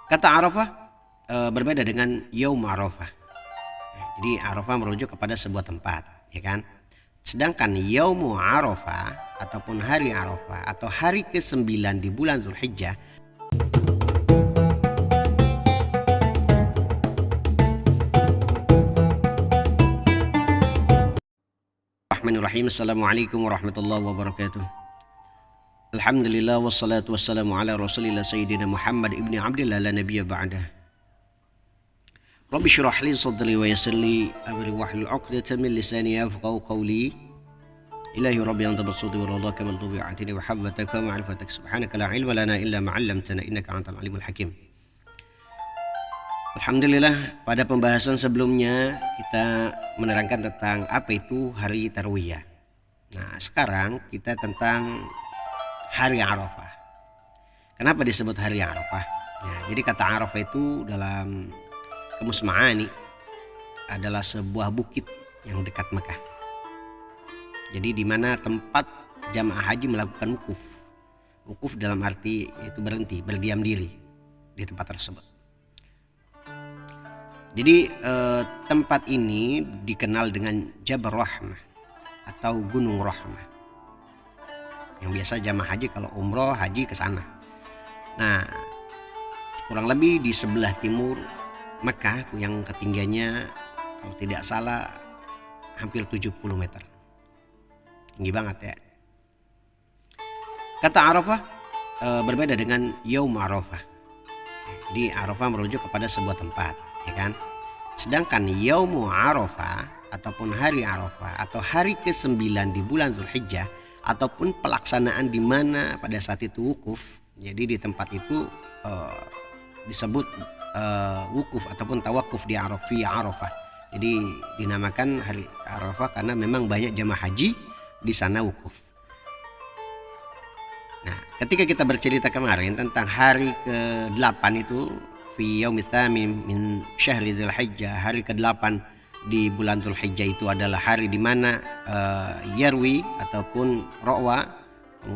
Kata Arafah berbeda dengan Yaum Arafah. Jadi Arafah merujuk kepada sebuah tempat, ya kan? Sedangkan Yaum Arafah ataupun hari Arafah atau hari ke-9 di bulan Zulhijjah. Bismillahirrahmanirrahim. Assalamualaikum warahmatullahi wabarakatuh. Alhamdulillah wassalatu wassalamu ala Rasulillah Sayyidina Muhammad ibni Abdillah la nabiyya ba'dah. Rabbi syrah li sadri wa yassir li amri wahlul 'uqdatam min lisani yafqahu qawli. Ilahi rabbi anta basudi wa radaka man tubi'atini wa habbataka wa ma'rifatak subhanaka la ilma lana illa ma 'allamtana innaka antal alimul hakim. Alhamdulillah, pada pembahasan sebelumnya kita menerangkan tentang apa itu hari Tarwiyah. Nah, sekarang kita tentang hari Arafah. Kenapa disebut hari Arafah? Nah, jadi kata Arafah itu dalam Kamus Ma'ani adalah sebuah bukit yang dekat Mekah. Jadi di mana tempat jamaah haji melakukan wukuf. Wukuf dalam arti yaitu berhenti, berdiam diri di tempat tersebut. Jadi tempat ini dikenal dengan Jabal Rahmah atau Gunung Rahmah. Yang biasa jamaah haji kalau umroh haji ke sana. Nah, kurang lebih di sebelah timur Mekah yang ketinggiannya kalau tidak salah hampir 70 meter. Tinggi banget ya. Kata Arafah berbeda dengan Yaum Arafah. Jadi Arafah merujuk kepada sebuah tempat, ya kan? Sedangkan Yaum Arafah ataupun hari Arafah atau hari ke-9 di bulan Zulhijjah ataupun pelaksanaan di mana pada saat itu wukuf. Jadi di tempat itu disebut wukuf ataupun tawakuf di Arafah. Jadi dinamakan hari Arafah karena memang banyak jamaah haji di sana wukuf. Nah, ketika kita bercerita kemarin tentang hari ke-8 itu fi yaumits tsamin min syahri Dzulhijjah, hari ke-8 di bulan Dzulhijjah itu adalah hari di mana yarwi ataupun ro'wa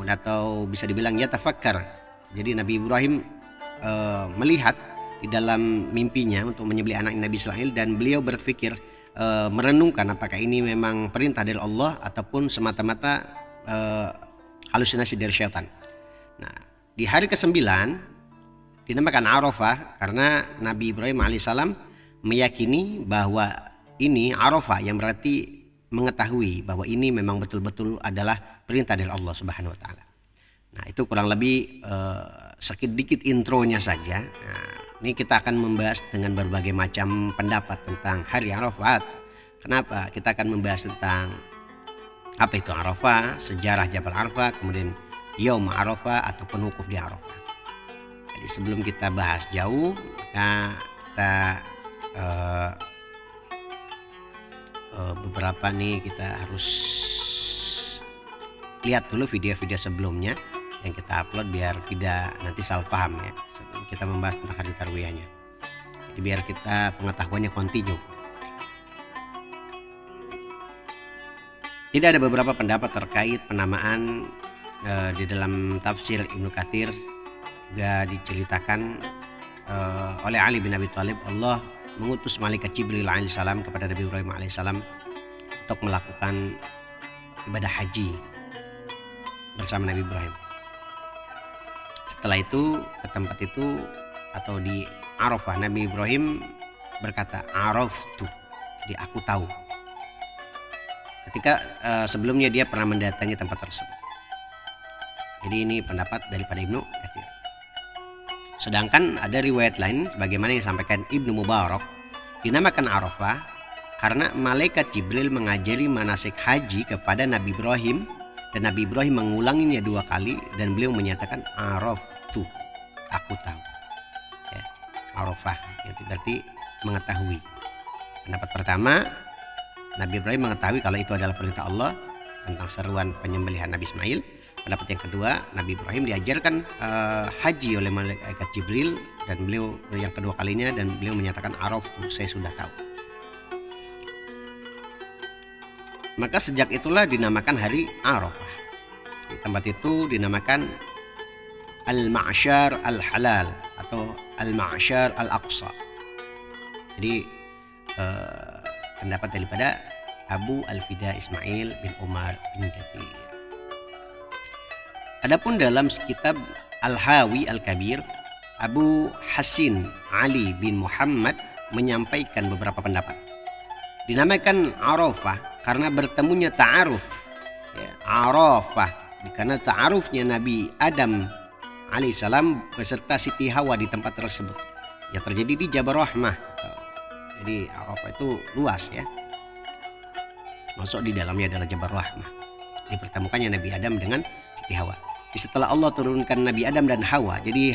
atau bisa dibilang yatafakkar. Jadi Nabi Ibrahim melihat di dalam mimpinya untuk menyembelih anak Nabi Ismail dan beliau berpikir merenungkan apakah ini memang perintah dari Allah ataupun semata-mata halusinasi dari syaitan. Nah, di hari ke-9 dinamakan Arafah karena Nabi Ibrahim alaihissalam meyakini bahwa ini Arafah yang berarti mengetahui bahwa ini memang betul-betul adalah perintah dari Allah Subhanahu wa taala. Nah, itu kurang lebih sedikit intronya saja. Nah, ini kita akan membahas dengan berbagai macam pendapat tentang hari Arafat. Kenapa? Kita akan membahas tentang apa itu Arafah, sejarah Jabal Arafah, kemudian Yaum Arafah ataupun wukuf di Arafah. Jadi sebelum kita bahas jauh, maka kita beberapa nih kita harus lihat dulu video-video sebelumnya yang kita upload biar tidak nanti salah paham ya sebelum kita membahas tentang hari Tarwiyahnya. Jadi biar kita pengetahuannya kontinu. Jadi ada beberapa pendapat terkait penamaan di dalam tafsir Ibnu Katsir juga diceritakan oleh Ali bin Abi Thalib, Allah mengutus malaikat Jibril alaihissalam kepada Nabi Ibrahim alaihissalam untuk melakukan ibadah haji bersama Nabi Ibrahim. Setelah itu ke tempat itu atau di Arafah, Nabi Ibrahim berkata araftu, jadi aku tahu. Ketika sebelumnya dia pernah mendatangi tempat tersebut. Jadi ini pendapat daripada Ibnu Katsir. Sedangkan ada riwayat lain sebagaimana yang disampaikan Ibnu Mubarak, dinamakan Arafah karena malaikat Jibril mengajari manasik haji kepada Nabi Ibrahim dan Nabi Ibrahim mengulanginya 2 kali dan beliau menyatakan araftu, aku tahu. Ya, Arafah itu berarti mengetahui. Pendapat pertama, Nabi Ibrahim mengetahui kalau itu adalah perintah Allah tentang seruan penyembelihan Nabi Ismail. Pendapat yang kedua, Nabi Ibrahim diajarkan haji oleh malaikat Jibril dan beliau yang kedua kalinya dan beliau menyatakan araftu, saya sudah tahu. Maka sejak itulah dinamakan hari Arafah. Di tempat itu dinamakan Al-Ma'syar Al-Halal atau Al-Ma'syar Al-Aqsa. Jadi pendapat daripada Abu Al-Fida Ismail bin Umar bin Katsir. Adapun dalam kitab Al-Hawi Al-Kabir, Abu Hasin Ali bin Muhammad menyampaikan beberapa pendapat. Dinamakan Arafah karena bertemunya ta'aruf, ya, Arafah karena ta'arufnya Nabi Adam alaihissalam beserta Siti Hawa di tempat tersebut yang terjadi di Jabal Rahmah. Jadi Arafah itu luas ya, masuk di dalamnya adalah Jabal Rahmah. Dipertemukannya Nabi Adam dengan Siti Hawa. Setelah Allah turunkan Nabi Adam dan Hawa, jadi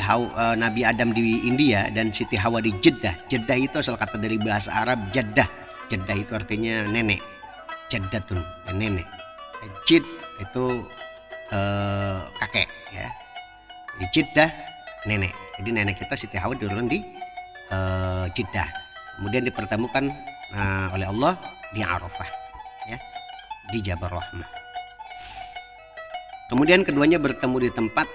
Nabi Adam di India dan Siti Hawa di Jeddah. Jeddah itu asal kata dari bahasa Arab Jaddah. Jaddah itu artinya nenek. Jaddatun, nenek. Jid itu kakek ya. Di Jeddah nenek. Jadi nenek kita Siti Hawa diturunkan di Jeddah. Kemudian dipertemukan oleh Allah di Arafah ya, di Jabal Rahmah. Kemudian keduanya bertemu di tempat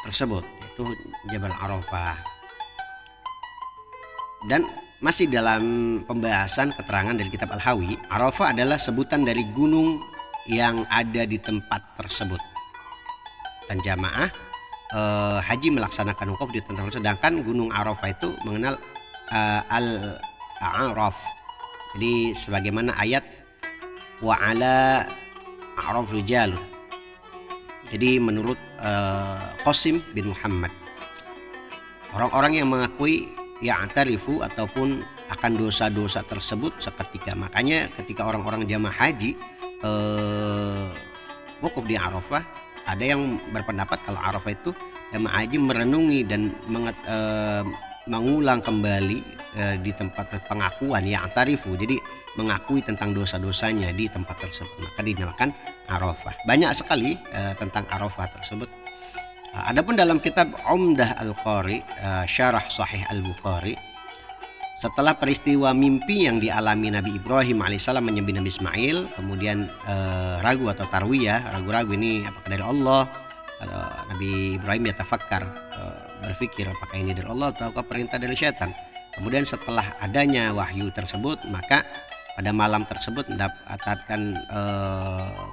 tersebut, yaitu Jabal Arafah. Dan masih dalam pembahasan keterangan dari kitab Al-Hawi, Arafah adalah sebutan dari gunung yang ada di tempat tersebut. Dan jamaah haji melaksanakan wukuf di tempat tersebut. Sedangkan gunung Arafah itu mengenal Al-A'raf. Jadi sebagaimana ayat wa ala a'raf rijal. Jadi menurut Qasim bin Muhammad, orang-orang yang mengakui ya'tarifu ataupun akan dosa-dosa tersebut seketika. Makanya ketika orang-orang jamaah haji wukuf di Arafah, ada yang berpendapat kalau Arafah itu jamaah haji merenungi dan mengulang kembali di tempat pengakuan ya'tarifu. Jadi mengakui tentang dosa-dosanya di tempat tersebut, maka dinamakan Arafah. Banyak sekali tentang Arafah tersebut. Adapun dalam kitab Umdah Al-Qari, Syarah Sahih Al-Bukhari, setelah peristiwa mimpi yang dialami Nabi Ibrahim alaihissalam menyembelih Nabi Ismail, kemudian ragu atau tarwiyah, ragu-ragu ini apakah dari Allah, Nabi Ibrahim yatafakkar, berpikir apakah ini dari Allah atau perintah dari syaitan. Kemudian setelah adanya wahyu tersebut, maka pada malam tersebut mendapatkan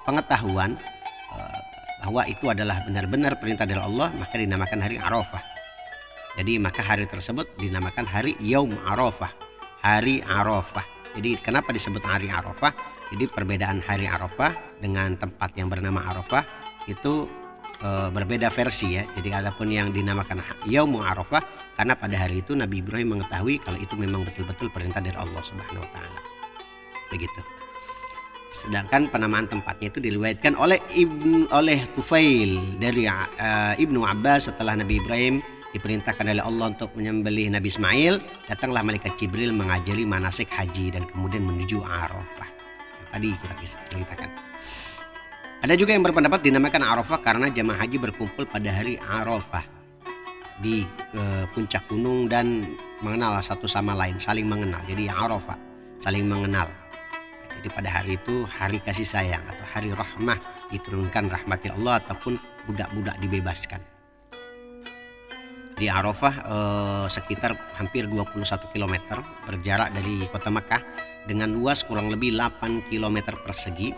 pengetahuan bahwa itu adalah benar-benar perintah dari Allah, maka dinamakan hari Arafah. Jadi maka hari tersebut dinamakan hari Yaum Arafah, hari Arafah. Jadi kenapa disebut hari Arafah? Jadi perbedaan hari Arafah dengan tempat yang bernama Arafah itu berbeda versi ya. Jadi adapun yang dinamakan Yaum Arafah karena pada hari itu Nabi Ibrahim mengetahui kalau itu memang betul-betul perintah dari Allah Subhanahu wa taala. Begitu. Sedangkan penamaan tempatnya itu diriwayatkan oleh Tufail dari Ibnu Abbas, setelah Nabi Ibrahim diperintahkan oleh Allah untuk menyembelih Nabi Ismail, datanglah malaikat Jibril mengajari manasik haji dan kemudian menuju Arafah. Yang tadi kita ceritakan. Ada juga yang berpendapat dinamakan Arafah karena jamaah haji berkumpul pada hari Arafah di puncak gunung dan mengenal satu sama lain, saling mengenal. Jadi Arafah, saling mengenal. Jadi pada hari itu hari kasih sayang atau hari rahmah, diturunkan rahmati Allah ataupun budak-budak dibebaskan. Di Arafah sekitar hampir 21 km berjarak dari kota Makkah dengan luas kurang lebih 8 km persegi.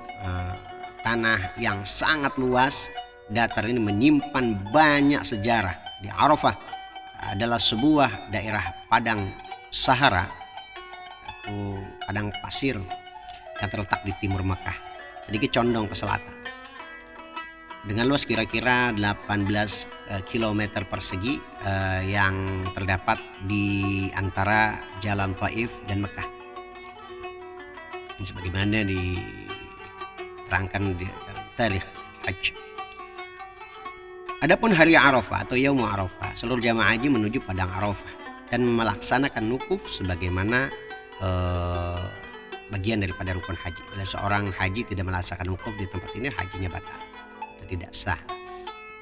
Tanah yang sangat luas, datar ini menyimpan banyak sejarah. Di Arafah adalah sebuah daerah padang Sahara atau padang pasir yang terletak di timur Makkah, sedikit condong ke selatan. Dengan luas kira-kira 18 km persegi yang terdapat di antara jalan Taif dan Mekah. Ini sebagaimana diterangkan di dalam tarikh Hajj. Adapun hari Arafah atau Yaum Arafah, seluruh jamaah haji menuju padang Arafah dan melaksanakan wukuf sebagaimana bagian daripada rukun haji. Bila seorang haji tidak melaksanakan wukuf di tempat ini, hajinya batal atau tidak sah.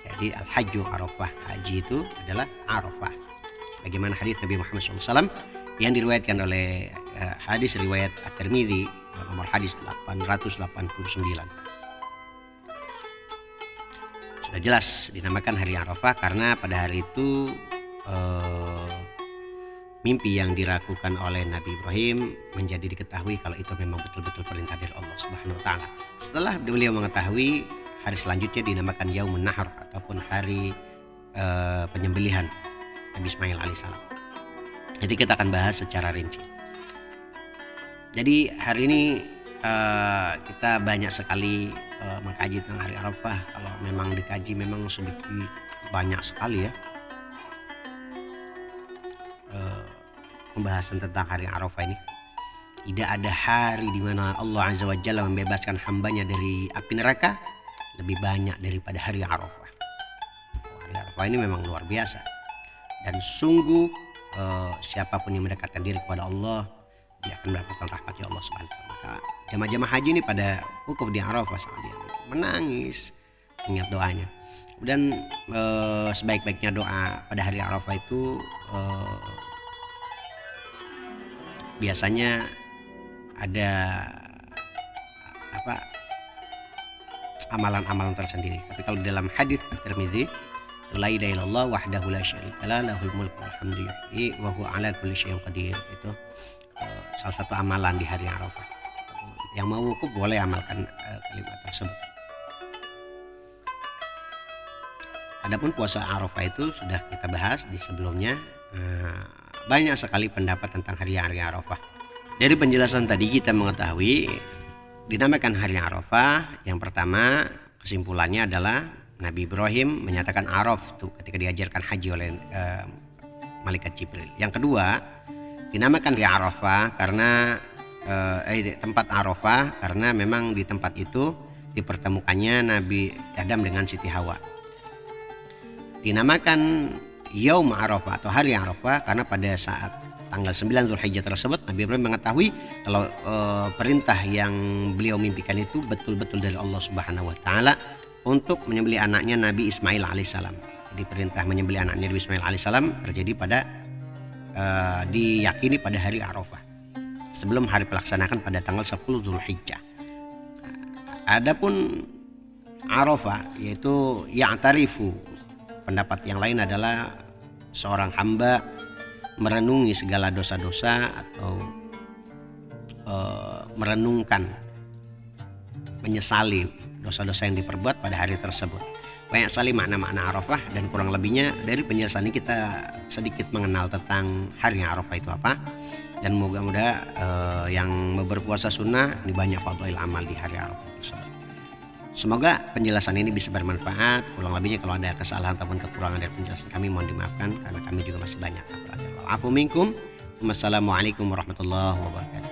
Jadi al-hajju Arafah, haji itu adalah Arafah. Bagaimana hadis Nabi Muhammad SAW yang diriwayatkan oleh hadis riwayat At-Tirmidzi nomor hadis 889. Sudah jelas dinamakan hari Arafah karena pada hari itu eh, mimpi yang dirakukan oleh Nabi Ibrahim menjadi diketahui kalau itu memang betul-betul perintah dari Allah Subhanahu wa taala. Setelah beliau mengetahui, hari selanjutnya dinamakan Yaumun Nahar ataupun hari penyembelihan Nabi Ismail alaihissalam. Jadi kita akan bahas secara rinci. Jadi hari ini kita banyak sekali mengkaji tentang hari Arafah. Kalau memang dikaji memang sedikit banyak sekali ya pembahasan tentang hari Arafah ini. Tidak ada hari di mana Allah Azza wa Jalla membebaskan hambanya dari api neraka lebih banyak daripada hari Arafah. Hari Arafah ini memang luar biasa. Dan sungguh siapapun yang mendekatkan diri kepada Allah, dia akan mendapatkan rahmat Allah Subhanahu wa taala. Maka jamaah-jamaah haji ini pada wukuf di Arafah sama dia menangis ingat doanya. Dan sebaik-baiknya doa pada hari Arafah itu biasanya ada amalan-amalan tersendiri. Tapi kalau dalam hadis At-Tirmidzi, la ilaha illallah wahdahu la syarikalah lahul mulku wal hamdu yuhyi wa huwa ala kulli syai'in qadir. Itu salah satu amalan di hari Arafah. Yang mau wukuf boleh amalkan kalimat tersebut. Adapun puasa Arafah itu sudah kita bahas di sebelumnya. Banyak sekali pendapat tentang hari Arafah. Dari penjelasan tadi kita mengetahui dinamakan hari Arafah. Yang pertama kesimpulannya adalah Nabi Ibrahim menyatakan Araf tuh ketika diajarkan haji oleh malaikat Jibril. Yang kedua dinamakan hari Arafah karena tempat Arafah karena memang di tempat itu dipertemukannya Nabi Adam dengan Siti Hawa. Dinamakan Yaum Arafah atau hari Arafah karena pada saat tanggal 9 Zulhijjah tersebut Nabi Ibrahim mengetahui kalau perintah yang beliau mimpikan itu betul-betul dari Allah Subhanahu wa taala untuk menyembelih anaknya Nabi Ismail alaihissalam. Jadi perintah menyembelih anaknya Nabi Ismail alaihissalam terjadi pada diyakini pada hari Arafah sebelum hari pelaksanakan pada tanggal 10 Zulhijjah. Adapun Arafah yaitu ya'tarifu, pendapat yang lain adalah seorang hamba merenungi segala dosa-dosa atau merenungkan, menyesali dosa-dosa yang diperbuat pada hari tersebut. Banyak sekali makna-makna Arafah dan kurang lebihnya dari penjelasan ini kita sedikit mengenal tentang hari Arafah itu apa. Dan moga-moga yang berpuasa sunnah ini banyak fadhail amal di hari Arafah tersebut. Semoga penjelasan ini bisa bermanfaat. Kurang lebihnya kalau ada kesalahan ataupun kekurangan dari penjelasan kami mohon dimaafkan karena kami juga masih banyak. Afu minkum. Wassalamualaikum warahmatullahi wabarakatuh.